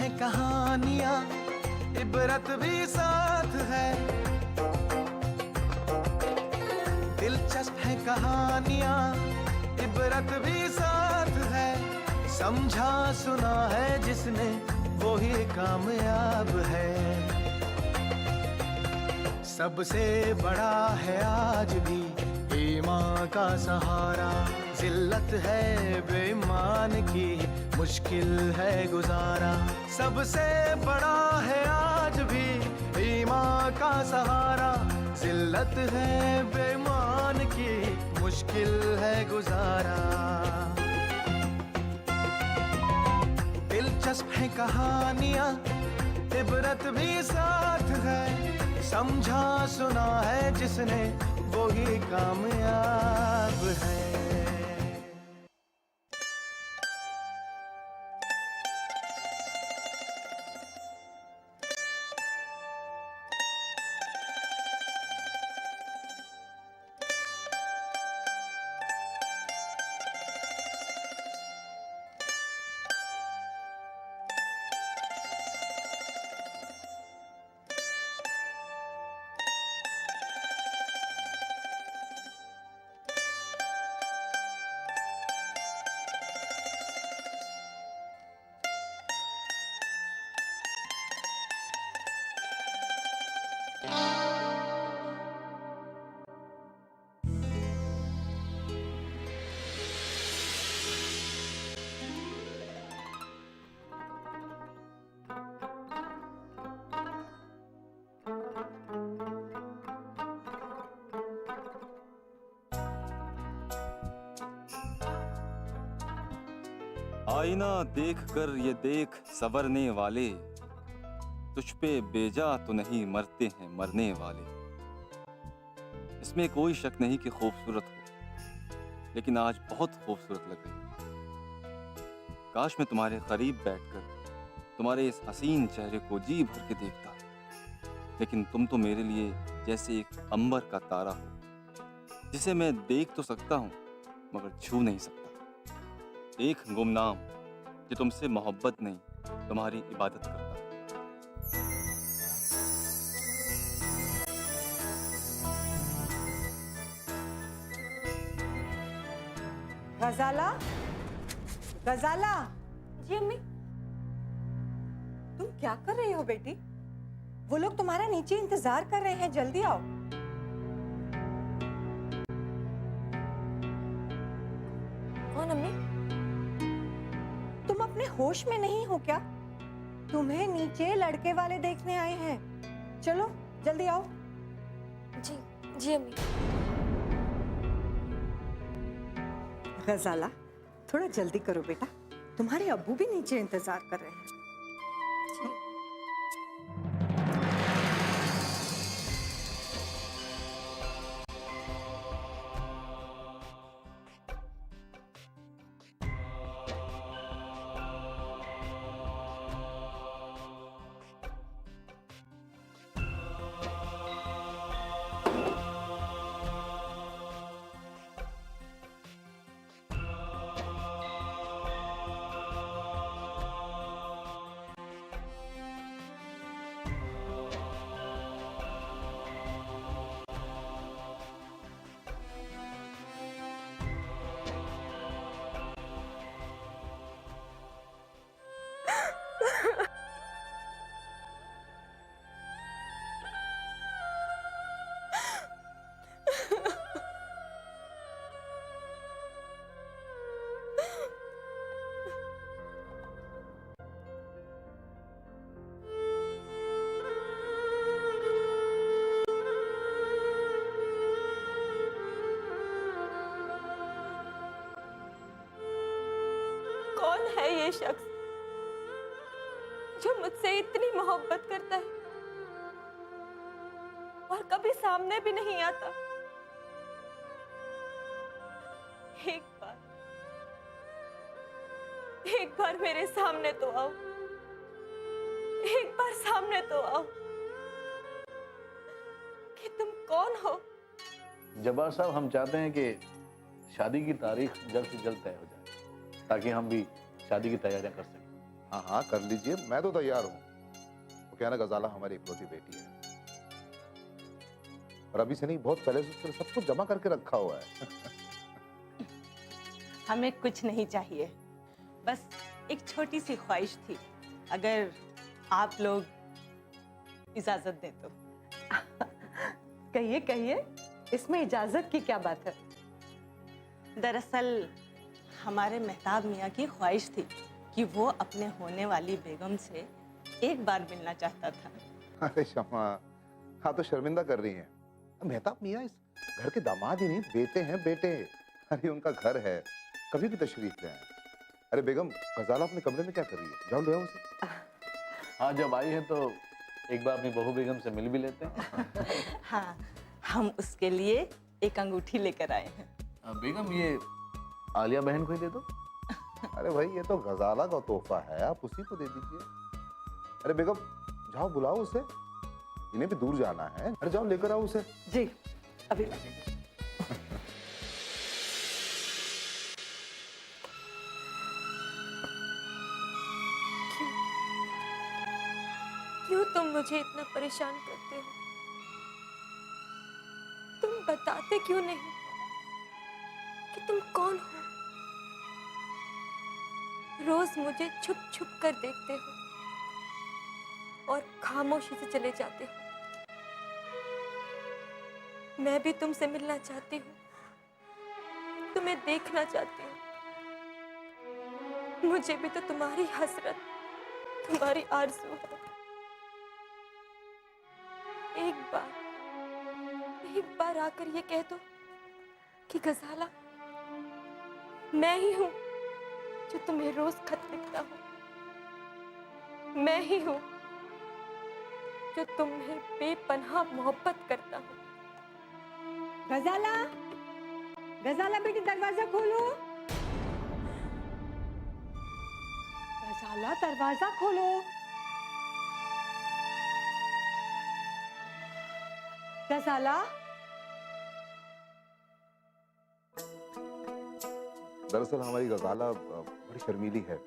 है कहानियां, इबरत भी साथ है। दिलचस्प है कहानियां, इबरत भी साथ है। समझा सुना है जिसने वो ही कामयाब है। सबसे बड़ा है आज भी ईमान का सहारा। जिल्लत है बेईमान की, मुश्किल है गुजारा। सबसे बड़ा है आज भी ईमान का सहारा। जिल्लत है बेईमान की, मुश्किल है गुजारा। दिलचस्प है कहानियां, इबरत भी साथ है। समझा सुना है जिसने वो ही कामयाब है। आईना देख कर ये देख संवरने वाले, तुझ पे बेजा तो नहीं मरते हैं मरने वाले। इसमें कोई शक नहीं कि खूबसूरत हो, लेकिन आज बहुत खूबसूरत लग रही हो। काश मैं तुम्हारे करीब बैठकर तुम्हारे इस हसीन चेहरे को जी भर के देखता, लेकिन तुम तो मेरे लिए जैसे एक अंबर का तारा हो, जिसे मैं देख तो सकता हूँ मगर छू नहीं सकता। एक गुमनाम जो तुमसे मोहब्बत नहीं तुम्हारी इबादत करता। गजाला, गजाला। जी अम्मी। तुम क्या कर रही हो बेटी? वो लोग तुम्हारा नीचे इंतजार कर रहे हैं, जल्दी आओ। कौन अम्मी? तुम अपने होश में नहीं हो क्या? तुम्हें नीचे लड़के वाले देखने आए हैं। चलो जल्दी आओ। जी जी अम्मी। गजाला, थोड़ा जल्दी करो बेटा, तुम्हारे अब्बू भी नीचे इंतजार कर रहे हैं। कौन है ये शख्स जो मुझसे इतनी मोहब्बत करता है और कभी सामने भी नहीं आता? एक बार मेरे सामने तो आओ, एक बार सामने तो आओ कि तुम कौन हो। जब्बार साहब, हम चाहते हैं कि शादी की तारीख जल्द से जल्द तय हो जाए ताकि हम भी शादी की तैयारियां कर सकें। हाँ हाँ कर लीजिए, मैं तो तैयार हूँ। वो क्या ना, गजाला हमारी इकलौती बेटी है और अभी से नहीं, बहुत पहले से उसने सब कुछ जमा करके रखा हुआ है। हमें कुछ नहीं चाहिए, बस एक छोटी सी ख्वाहिश थी, अगर आप लोग इजाजत दें तो। कहिए कहिए, इसमें इजाजत की क्या बात है? दरअसल हमारे मेहताब मियाँ की ख्वाहिश थी कि वो अपने होने वाली बेगम से एक बार मिलना चाहता था। अरे शमा, हाँ तो शर्मिंदा कर रही हैं। मेहताब मियाँ इस घर के दामाद ही नहीं, बेटे हैं बेटे। अरे उनका घर है, कभी भी तशरीफ ले आए। अरे बेगम, गजाला अपने कमरे में क्या कर रही है? जाओ ले आओ उसे। हाँ, जब आई है तो एक बार अपनी बहू बेगम से मिल भी लेते हैं। हाँ, हम उसके लिए एक अंगूठी लेकर आए हैं। बेगम, ये आलिया बहन को ही दे दो। अरे भाई, ये तो गजाला का तोहफा है, आप उसी को दे दीजिए। अरे बेगम, जाओ बुलाओ उसे, इन्हें भी दूर जाना है। अरे जाओ लेकर आओ उसे। जी अभी। क्यों तुम मुझे इतना परेशान करते हो? तुम बताते क्यों नहीं कि तुम कौन हो? रोज मुझे छुप छुप कर देखते हो और खामोशी से चले जाते हो। मैं भी तुमसे मिलना चाहती हूँ, तुम्हें देखना चाहती हूँ। मुझे भी तो तुम्हारी हसरत, तुम्हारी आरज़ू है। एक बार आकर ये कह दो कि गजाला, मैं ही हूं जो तुम्हें रोज खत लिखता हूं। मैं ही हूं जो तुम्हें बेपनाह मोहब्बत करता हूं। गजाला, गजाला बेटी दरवाजा खोलो। गजाला दरवाजा खोलो। गजाला। दरअसल हमारी गजाला बड़ी शर्मीली है,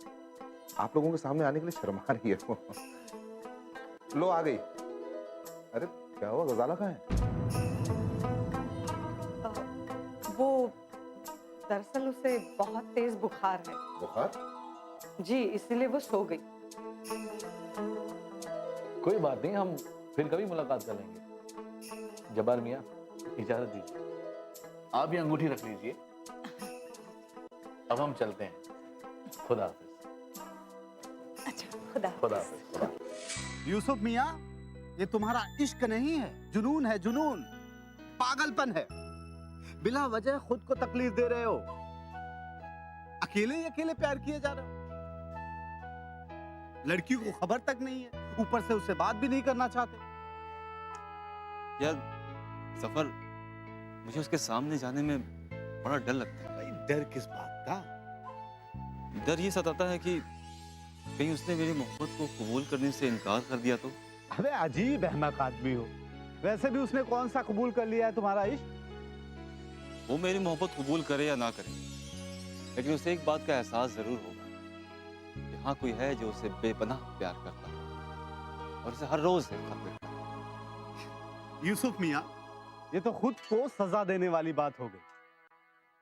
आप लोगों के सामने आने के लिए शर्मा रही है वो। लो आ गई। अरे क्या हुआ, गजाला कहाँ है? वो दरअसल उसे बहुत तेज बुखार है। बुखार? जी, इसलिए वो सो गई। कोई बात नहीं, हम फिर कभी मुलाकात कर लेंगे। जब्बार मियाँ, इजाजत दीजिए, आप ये अंगूठी रख लीजिए। अब हम चलते हैं। खुदा हाफिज। अच्छा, खुदा खुदा हाफिज। हाफिज। यूसुफ मियाँ, ये तुम्हारा इश्क नहीं है, जुनून है, जुनून, पागलपन है। बिला वजह खुद को तकलीफ दे रहे हो, अकेले ही अकेले प्यार किए जा रहे हो। लड़की को खबर तक नहीं है, ऊपर से उससे बात भी नहीं करना चाहते। यार सफर, मुझे उसके सामने जाने में बड़ा डर लगता है। भाई डर किस बात का? डर ये सताता है कि कहीं उसने मेरी मोहब्बत को कबूल करने से इनकार कर दिया तो। अबे अजीब अहमक आदमी हो। वैसे भी उसने कौन सा कबूल कर लिया है तुम्हारा इश्क? वो मेरी मोहब्बत कबूल करे या ना करे, लेकिन उसे एक बात का एहसास जरूर होगा कि हाँ, कोई है जो उसे बेपनाह प्यार करता है और उसे हर रोज खत लिखता है। यूसुफ मियाँ, ये तो खुद को सजा देने वाली बात हो गई।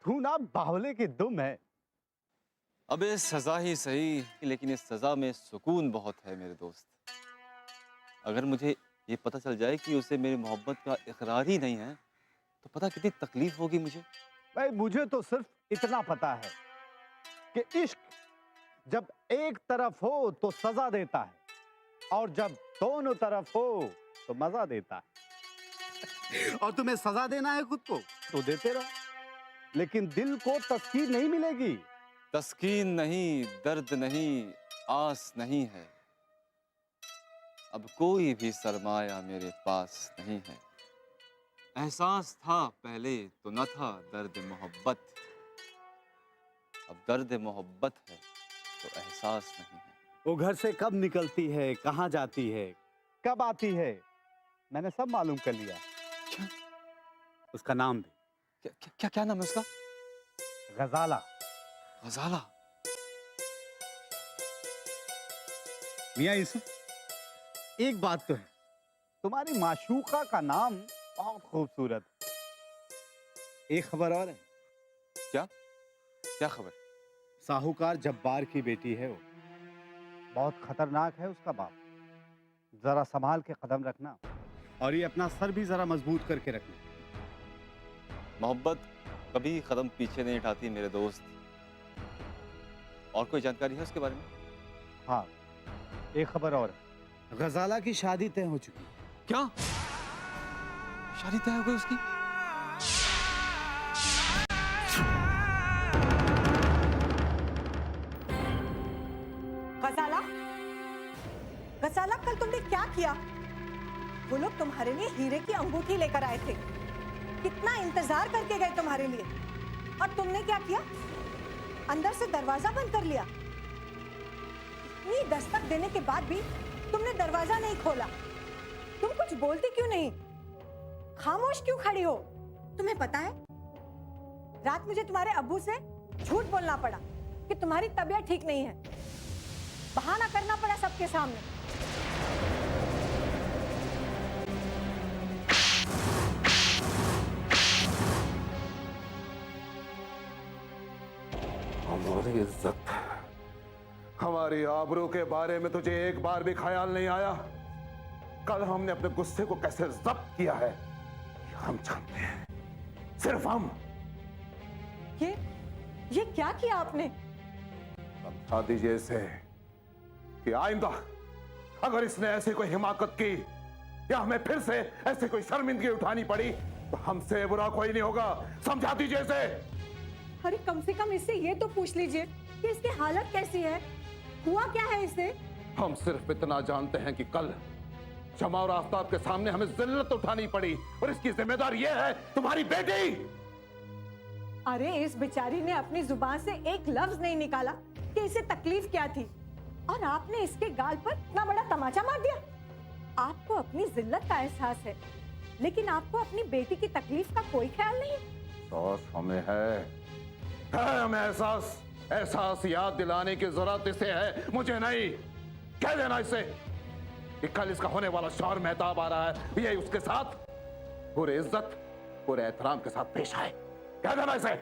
तू ना बावले की दुम है। अबे सजा ही सही, लेकिन इस सजा में सुकून बहुत है मेरे दोस्त। अगर मुझे ये पता चल जाए कि उसे मेरी मोहब्बत का इकरार ही नहीं है, तो पता कितनी तकलीफ होगी मुझे। भाई मुझे तो सिर्फ इतना पता है कि इश्क जब एक तरफ हो तो सजा देता है, और जब दोनों तरफ हो तो मजा देता है। और तुम्हें सजा देना है खुद को तो देते रहो, लेकिन दिल को तस्कीन नहीं मिलेगी। तस्कीन नहीं, दर्द नहीं, आस नहीं है। अब कोई भी सरमाया मेरे पास नहीं है। एहसास था पहले तो न था दर्द मोहब्बत, अब दर्द मोहब्बत है तो एहसास नहीं है। वो घर से कब निकलती है, कहाँ जाती है, कब आती है, मैंने सब मालूम कर लिया। क्या? उसका नाम भी। क्या क्या क्या, क्या नाम है उसका? गजाला। गजाला। मियां यूसुफ, एक बात तो है, तुम्हारी माशूका का नाम बहुत खूबसूरत। एक खबर और है। क्या क्या खबर? साहूकार जब्बार की बेटी है वो, बहुत खतरनाक है उसका बाप। जरा संभाल के कदम रखना, और ये अपना सर भी जरा मजबूत करके रखना। मोहब्बत कभी कदम पीछे नहीं हटाती मेरे दोस्त। और कोई जानकारी है उसके बारे में? हाँ, एक खबर और है। गजाला की शादी तय हो चुकी है। क्या? शादी तय हो गई उसकी? गजाला, गजाला, कल तुमने क्या किया? वो लोग तुम्हारे लिए हीरे की अंगूठी लेकर आए थे, कितना इंतजार करके गए तुम्हारे लिए, और तुमने क्या किया? अंदर से दरवाजा बंद कर लिया। इतनी दस्तक देने के बाद भी तुमने दरवाजा नहीं खोला। तुम कुछ बोलती क्यों नहीं? खामोश क्यों खड़ी हो? तुम्हें पता है, रात मुझे तुम्हारे अब्बू से झूठ बोलना पड़ा कि तुम्हारी तबीयत ठीक नहीं है, बहाना करना पड़ा सबके सामने। हमारी इज्जत, हमारी आबरू के बारे में तुझे एक बार भी ख्याल नहीं आया? कल हमने अपने गुस्से को कैसे जब्त किया है ये हम जानते हैं, सिर्फ हम। ये क्या किया आपने? समझा दीजिए इसे कि आइंदा अगर इसने ऐसी कोई हिमाकत की या हमें फिर से ऐसी कोई शर्मिंदगी उठानी पड़ी तो हमसे बुरा कोई नहीं होगा। समझा दीजिए इसे। अरे कम से कम इससे ये तो पूछ लीजिए कि इसकी हालत कैसी है, हुआ क्या है इसे? हम सिर्फ इतना जानते हैं कि कल शमा और आफ्ताब के सामने हमें जिल्लत उठानी पड़ी, और इसकी जिम्मेदार ये है तुम्हारी बेटी। अरे इस बेचारी ने अपनी जुबान से एक लफ्ज नहीं निकाला कि इसे तकलीफ क्या थी, और आपने इसके गाल पर इतना बड़ा तमाचा मार दिया। आपको अपनी जिल्लत का एहसास है, लेकिन आपको अपनी बेटी की तकलीफ का कोई ख्याल नहीं। एहसास हमें है हमें एहसास याद दिलाने की जरूरत इसे है, मुझे नहीं। कह देना इसे कि कल इसका होने वाला शौहर मेहताब आ रहा है, ये उसके साथ पूरे इज्जत पूरे एहतराम के साथ पेश आए। कह देना इसे।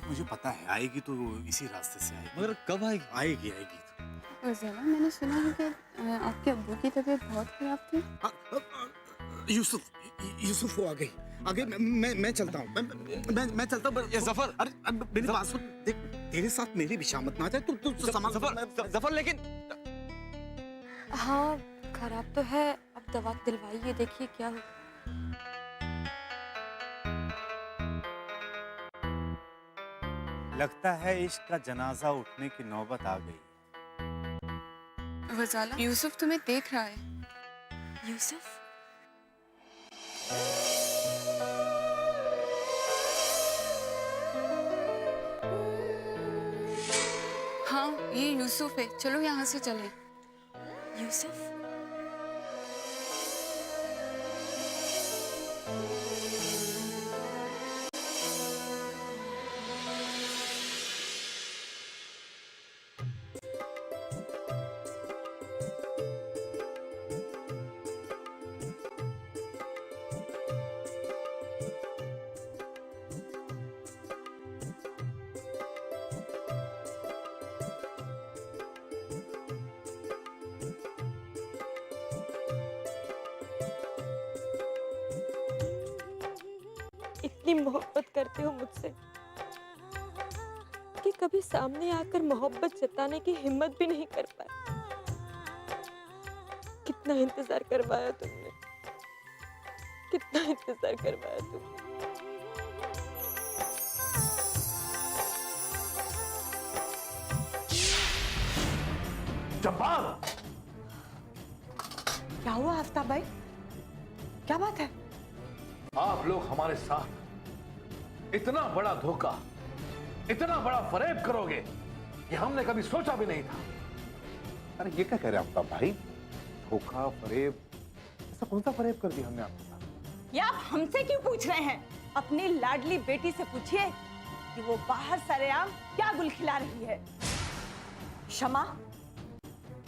मुझे पता है आएगी तो इसी रास्ते से आएगी। मगर कब आएगी? आएगी आएगी। गजाला, मैंने सुना है कि आपके अब्बू की तबीयत बहुत खराब थी। यूसुफ वो आ गई। मैं चलता हूँ। मैं चलता हूँ। ये जफर, अरे मेरी बात सुन, देख तेरे साथ मेरी भी शामत ना जाए। तू जफर लेकिन हाँ खराब तो है, अब दवा दिलवाइए, देखिए क्या हो। लगता है इश्क का जनाजा उठने की नौबत आ गई। गजाला, यूसुफ तुम्हें देख रहा है। यूसुफ? हाँ, ये यूसुफ है। चलो यहाँ से चलें। यूसुफ? इतनी मोहब्बत करते हो मुझसे कि कभी सामने आकर मोहब्बत जताने की हिम्मत भी नहीं कर पाए। कितना इंतजार करवाया तुमने, कितना इंतजार करवाया तुमने। जब्बार! क्या हुआ आफ्ताब भाई, क्या बात है? आप लोग हमारे साथ इतना बड़ा धोखा, इतना बड़ा फरेब करोगे ये हमने कभी सोचा भी नहीं था। अरे ये क्या कह रहे हैं आफ्ताब भाई? धोखा, फरेब, ऐसा कौन सा फरेब कर दिया हमने आपके साथ? ये आप हमसे क्यों पूछ रहे हैं? अपनी लाडली बेटी से पूछिए कि वो बाहर सरेआम क्या गुल खिला रही है। क्षमा,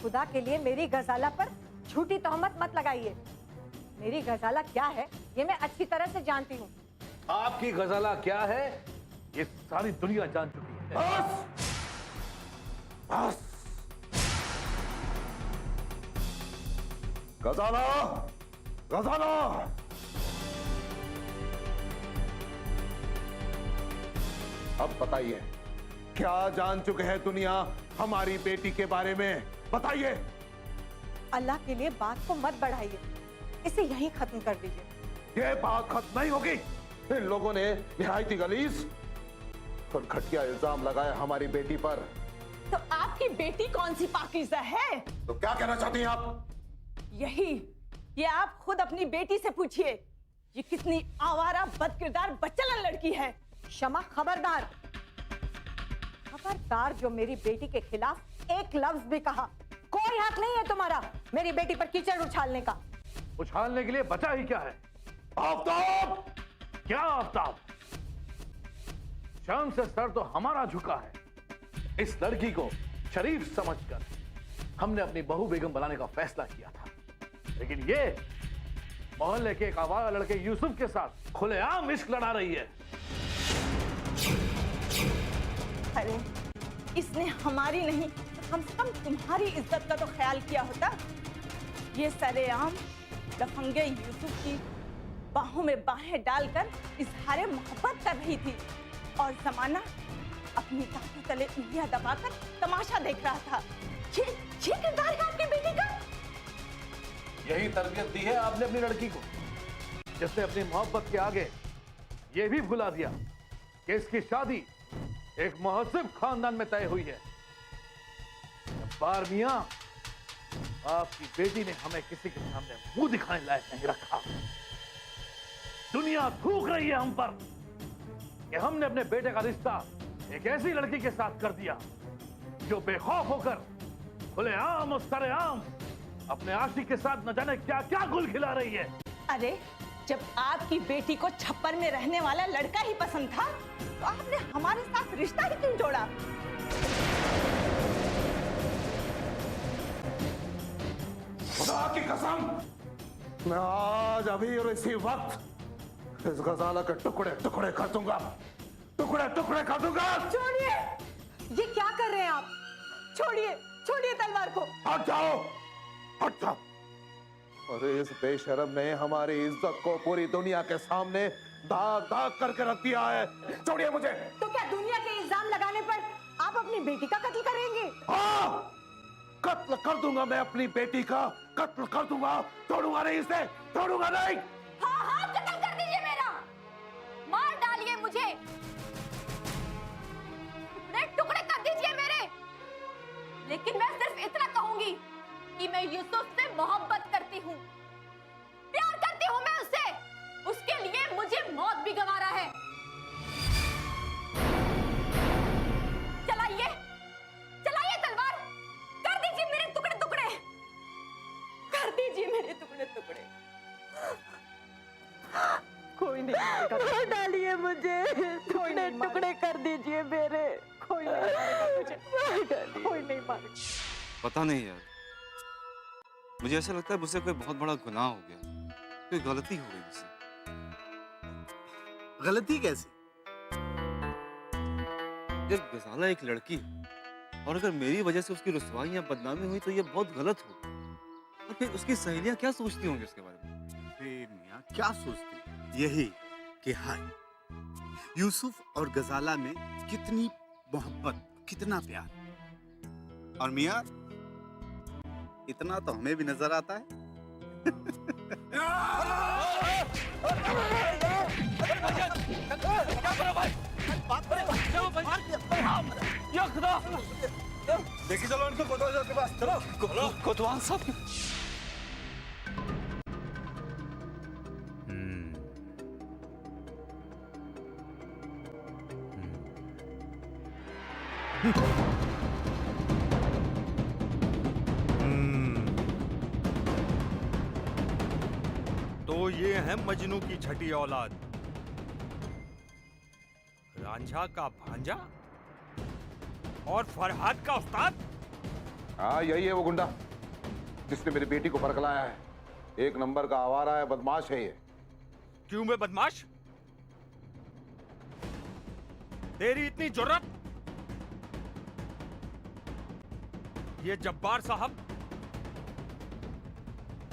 खुदा के लिए मेरी गजाला पर झूठी तोहमत मत लगाइए। मेरी गजाला क्या है ये मैं अच्छी तरह से जानती हूँ। आपकी गजाला क्या है ये सारी दुनिया जान चुकी है। बस बस गजाला, गजाला, अब बताइए क्या जान चुके हैं दुनिया हमारी बेटी के बारे में? बताइए। अल्लाह के लिए बात को मत बढ़ाइए, इसे यहीं खत्म कर दीजिए। ये बात खत्म नहीं होगी। इन लोगों ने निहायती गलीज और घटिया इल्जाम लगाया हमारी बेटी पर। तो आपकी बेटी कौन सी पाकीज़ा है? तो क्या कहना चाहती हैं आप? यही, ये आप खुद अपनी बेटी से पूछिए। ये कितनी आवारा, बदकिरदार, बच्चलन लड़की है। क्षमा, खबरदार, खबरदार, जो मेरी बेटी के खिलाफ एक लफ्ज भी कहा, कोई हक नहीं है तुम्हारा मेरी बेटी पर कीचड़ उछालने का। उछालने के लिए बचा ही क्या है? आफ्ताब! क्या आफ्ताब? शर्म से सर तो हमारा झुका है। इस लड़की को शरीफ समझकर हमने अपनी बहू बेगम बनाने का फैसला किया था, लेकिन ये मोहल्ले के एक आवारा लड़के यूसुफ के साथ खुलेआम इश्क लड़ा रही है। अरे इसने हमारी नहीं, कम से कम तुम्हारी इज्जत का तो ख्याल किया होता। ये सरेआम लफंगे यूसुफ की बाहों में बाहें डालकर इजहारे मोहब्बत कर रही थी और जमाना अपनी टांगों तले उंगलियां दबाकर तमाशा देख रहा था। ये किरदार है आपकी बेटी का। यही तरबियत दी है आपने अपनी लड़की को, जिसने अपनी मोहब्बत के आगे यह भी भुला दिया कि इसकी शादी एक महसिब खानदान में तय हुई है। जब्बार मियां, आपकी बेटी ने हमें किसी के सामने मुंह दिखाने लायक नहीं रखा। दुनिया थूक रही है हम पर कि हमने अपने बेटे का रिश्ता एक ऐसी लड़की के साथ कर दिया जो बेखौफ होकर खुलेआम और सरेआम अपने आशिक के साथ न जाने क्या क्या गुल खिला रही है। अरे जब आपकी बेटी को छप्पर में रहने वाला लड़का ही पसंद था तो आपने हमारे साथ रिश्ता ही क्यों जोड़ा? खुदा की कसम, मैं आज अभी और इसी वक्त इस गजाला के टुकड़े टुकड़े कर दूंगा, टुकड़े टुकड़े कर दूंगा। छोड़िए, ये क्या कर रहे हैं आप? छोड़िए, छोड़िए तलवार को। हट जाओ, हट जाओ। अरे इस बेशरम ने हमारी इज्जत को पूरी दुनिया के सामने दाग दाग करके रख दिया है। छोड़िए मुझे। तो क्या दुनिया के इल्जाम लगाने पर आप अपनी बेटी का कत्ल करेंगे? हाँ, कत्ल कर दूंगा मैं अपनी बेटी का, कत्ल कर दूंगा। छोड़ूंगा नहीं इसे, छोड़ूंगा नहीं। हाँ हाँ, कत्ल कर दीजिए मेरा, मार डालिए मुझे, टुकड़े कर दीजिए मेरे। लेकिन मैं सिर्फ इतना कहूंगी कि मैं यूसुफ से मोहब्बत करती हूँ, प्यार करती हूँ मैं उससे। उसके लिए मुझे मौत भी गंवारा है। चलाइए, चलाइए तलवार, कर दीजिए मेरे टुकड़े टुकड़े, कर दीजिए मेरे टुकड़े टुकड़े। कोई नहीं मार डालिए मुझे, टुकड़े टुकड़े कर दीजिए मेरे। कोई नहीं मारेगा मुझे, कोई नहीं मारेगा। पता नहीं यार, मुझे ऐसा लगता है मुझसे कोई बहुत बड़ा गुनाह हो गया, कोई गलती हो गई मुझसे। गलती कैसी? जब गजाला एक लड़की है और अगर मेरी वजह से उसकी रुसवाई या बदनामी हुई तो ये बहुत गलत हो। और फिर उसकी सहेलियां क्या सोचती होंगी उसके बारे में? मियां क्या सोचती? यही कि हाय, यूसुफ और गजाला में कितनी मोहब्बत, कितना प्यार। और मियां, इतना तो हमें भी नजर आता है। देखिए चलो इनको कोतवाल साहब के पास चलो। कोतवाल साहब। तो ये है मजनू की छठी औलाद, रांझा का भांजा और फरहाद का उस्ताद। हाँ, यही है वो गुंडा जिसने मेरी बेटी को बरगलाया है। एक नंबर का आवारा है, बदमाश है ये। क्यों मैं बदमाश? तेरी इतनी जुर्रत? ये जब्बार साहब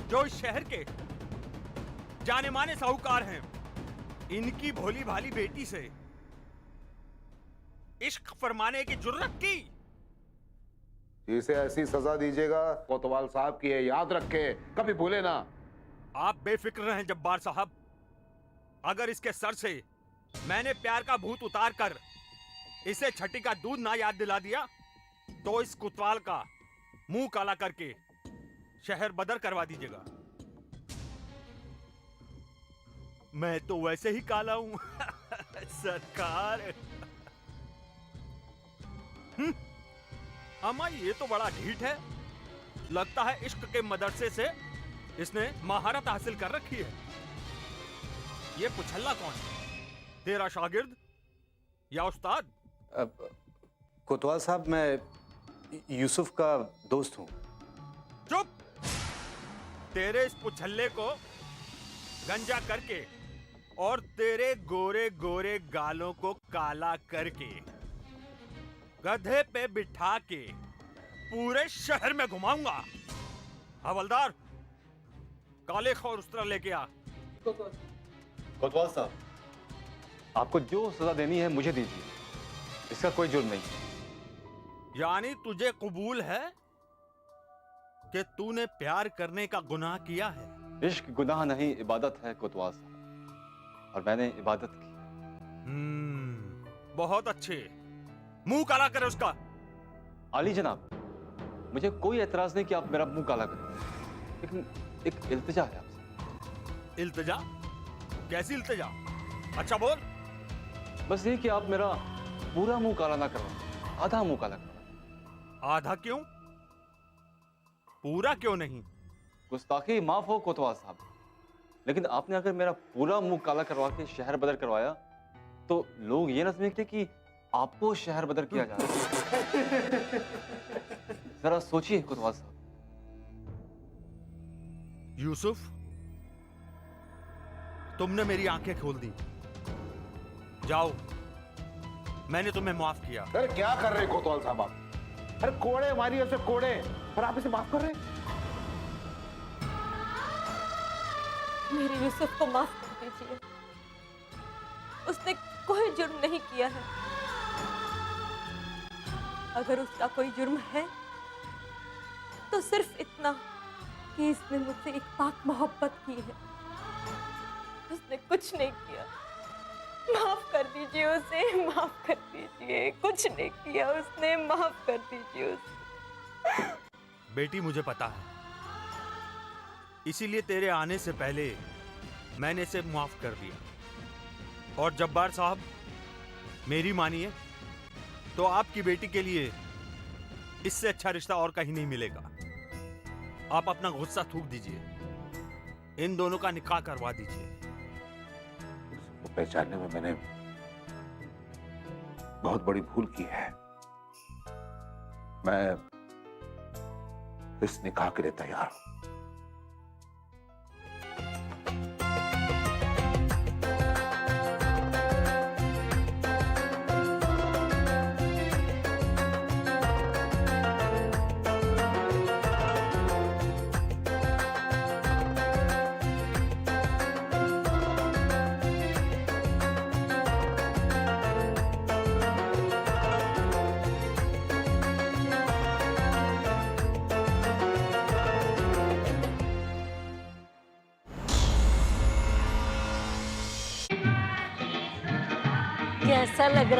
जो इस शहर के जाने माने साहूकार हैं, इनकी भोली भाली बेटी से इश्क फरमाने की जुर्रत की? इसे ऐसी सजा दीजिएगा कोतवाल साहब की है, याद रखे, कभी भूले ना। आप बेफिक्र रहें जब्बार साहब, अगर इसके सर से मैंने प्यार का भूत उतार कर इसे छठी का दूध ना याद दिला दिया तो इस कोतवाल का मुंह काला करके शहर बदर करवा दीजिएगा। मैं तो वैसे ही काला हूं सरकार। अम्मा ये तो बड़ा ढीठ है, लगता है इश्क के मदरसे से इसने महारत हासिल कर रखी है। ये पुछल्ला कौन है, तेरा शागिर्द या उस्ताद? कोतवाल साहब, मैं यूसुफ का दोस्त हूं। चुप! तेरे इस पुछल्ले को गंजा करके और तेरे गोरे गोरे गालों को काला करके गधे पे बिठा के पूरे शहर में घुमाऊंगा। हवलदार, काले खौर उस्तरा लेके आ। कोतवाल साहब, आपको जो सजा देनी है मुझे दीजिए, इसका कोई जुर्म नहीं। यानी तुझे कबूल है कि तूने प्यार करने का गुनाह किया है? इश्क गुनाह नहीं, इबादत है कोतवाल साहब, और मैंने इबादत की। बहुत अच्छे, मुंह काला करे उसका। आली जनाब, मुझे कोई एतराज नहीं कि आप मेरा मुंह काला करें, लेकिन एक इल्तिजा है आपसे। इल्तिजा? कैसी इल्तिजा? अच्छा बोल। बस ये कि आप मेरा पूरा मुंह काला ना करवाएं, आधा मुंह काला करवाएं। आधा क्यों? पूरा क्यों नहीं? गुस्ताखी माफ हो कोतवाल साहब, लेकिन आपने अगर मेरा पूरा मुंह काला करवा के शहर बदर करवाया तो लोग ये न समझते कि आपको शहर बदर किया जा रहा है। जरा सोचिए कोतवाल साहब। यूसुफ, तुमने मेरी आंखें खोल दी। जाओ, मैंने तुम्हें माफ किया। अरे क्या कर रहे कोतवाल साहब आप? अरे कोड़े मारिए उसे, कोड़े, और आप इसे माफ कर रहे? मेरे यूसुफ को माफ कर दीजिए, उसने कोई जुर्म नहीं किया है। अगर उसका कोई जुर्म है तो सिर्फ इतना कि इसने मुझसे एक पाक मोहब्बत की है, उसने कुछ नहीं किया। माफ कर दीजिए उसे, माफ कर दीजिए, कुछ नहीं किया उसने, माफ कर दीजिए उसे। बेटी, मुझे पता है, इसीलिए तेरे आने से पहले मैंने इसे माफ कर दिया। और जब्बार साहब, मेरी मानिए तो आपकी बेटी के लिए इससे अच्छा रिश्ता और कहीं नहीं मिलेगा। आप अपना गुस्सा थूक दीजिए, इन दोनों का निकाह करवा दीजिए। वो पहचानने में मैंने बहुत बड़ी भूल की है। मैं इस निकाह के लिए तैयार हूं। कैसा लग रहा है?